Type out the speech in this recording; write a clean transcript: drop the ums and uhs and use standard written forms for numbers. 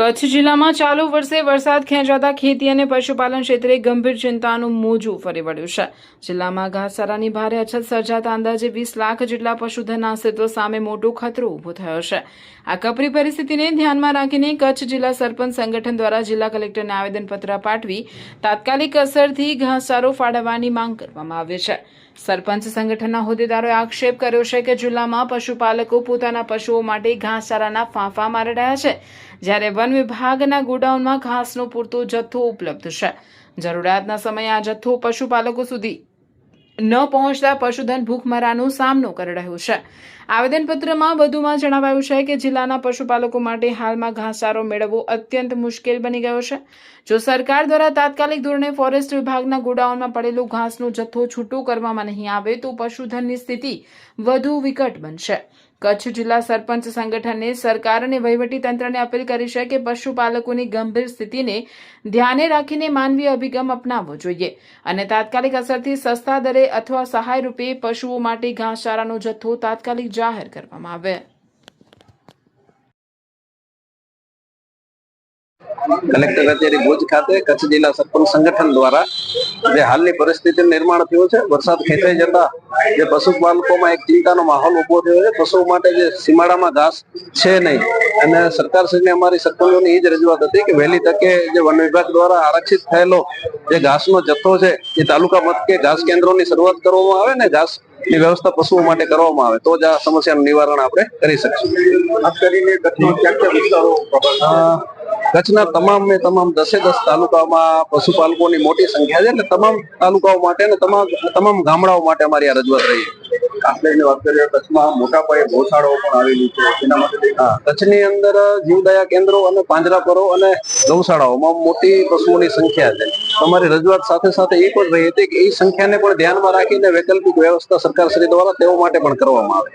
કચ્છ જિલ્લામાં ચાલુ વર્ષે વરસાદ ખેંચાતા ખેતી અને પશુપાલન ક્ષેત્રે ગંભીર ચિંતાનું મોજું ફરી વળ્યું છે। જિલ્લામાં ઘાસચારાની ભારે અછત સર્જાતા અંદાજે 20 લાખ જેટલા પશુધનના અસ્તિત્વ સામે મોટો ખતરો ઊભો થયો છે। આ કપરી પરિસ્થિતિને ધ્યાનમાં રાખીને કચ્છ જિલ્લા સરપંચ સંગઠન દ્વારા જિલ્લા કલેક્ટરને આવેદનપત્ર પાઠવી તાત્કાલિક અસરથી ઘાસચારો ફાળવવાની માંગ કરવામાં આવી છે। સરપંચ સંગઠનના હોદ્દેદારોએ આક્ષેપ કર્યો છે કે જિલ્લામાં પશુપાલકો પોતાના પશુઓ માટે ઘાસચારાના ફાંફા મારી રહ્યા છે, જ્યારે વન વિભાગના ગોડાઉનમાં ઘાસનો પૂરતો જથ્થો ઉપલબ્ધ છે। જરૂરિયાતના સમયે આ જથ્થો પશુપાલકો સુધી ન પહોંચતા પશુધન ભૂખમરાનો સામનો કરી રહ્યું છે। આવેદનપત્રમાં વધુમાં જણાવાયું છે કે જિલ્લાના પશુપાલકો માટે હાલમાં ઘાસચારો મેળવવો અત્યંત મુશ્કેલ બની ગયો છે। જો સરકાર દ્વારા તાત્કાલિક ધોરણે ફોરેસ્ટ વિભાગના ગોડાઉનમાં પડેલો ઘાસનો જથ્થો છૂટો કરવામાં નહીં આવે તો પશુધનની સ્થિતિ વધુ વિકટ બનશે। કચ્છ જિલ્લા સરપંચ સંગઠને સરકાર અને વહીવટી તંત્રને અપીલ કરી છે કે પશુપાલકોની ગંભીર સ્થિતિને ધ્યાને રાખીને માનવીય અભિગમ અપનાવવો જોઈએ અને તાત્કાલિક અસરથી સસ્તા દરે અથવા સહાય રૂપે પશુઓ માટે ઘાસચારાનો જથ્થો તાત્કાલિક જાહેર કરવામાં આવે। કલેક્ટર કચેરી ભુજ ખાતે કચ્છ જિલ્લા સરપંચ સંગઠન દ્વારા જે હાલની પરિસ્થિતિ નિર્માણ થયું છે, વરસાદ ખેંચાઈ જતા જે પશુપાલકોમાં એક ચિંતાનો માહોલ ઉભો થયો છે। પશુઓ માટે જે સીમાડામાં ઘાસ છે નહીં અને સરકારશ્રીને અમારી સરપંચોની એ જ રજૂઆત હતી કે વહેલી તકે જે વન વિભાગ દ્વારા આરક્ષિત થયેલો જે ઘાસનો જથ્થો છે એ તાલુકા મથકે ઘાસ કેન્દ્રોની શરૂઆત કરવામાં આવે ને ઘાસ ની વ્યવસ્થા પશુઓ માટે કરવામાં આવે તો જ આ સમસ્યાનું નિવારણ આપણે કરી શકીશું। ખાસ કરીને કચ્છના તમામ 10 તાલુકામાં પશુપાલકોની મોટી સંખ્યા છે, એટલે તમામ તાલુકાઓ માટે અને તમામ ગામડાઓ માટે અમારી આ રજૂઆત રહી છે। ખાસ કરીને વાત કરીએ કચ્છમાં મોટા પાયે ગૌશાળાઓ પણ આવેલી છે, એના માટે કચ્છની અંદર જીવદયા કેન્દ્રો અને પાંજરાપરો અને ગૌશાળાઓમાં મોટી પશુઓની સંખ્યા છે। અમારી રજૂઆત સાથે સાથે એ પણ રહી હતી કે એ સંખ્યાને પણ ધ્યાનમાં રાખીને વૈકલ્પિક વ્યવસ્થા સરકારશ્રી દ્વારા તેઓ માટે પણ કરવામાં આવે।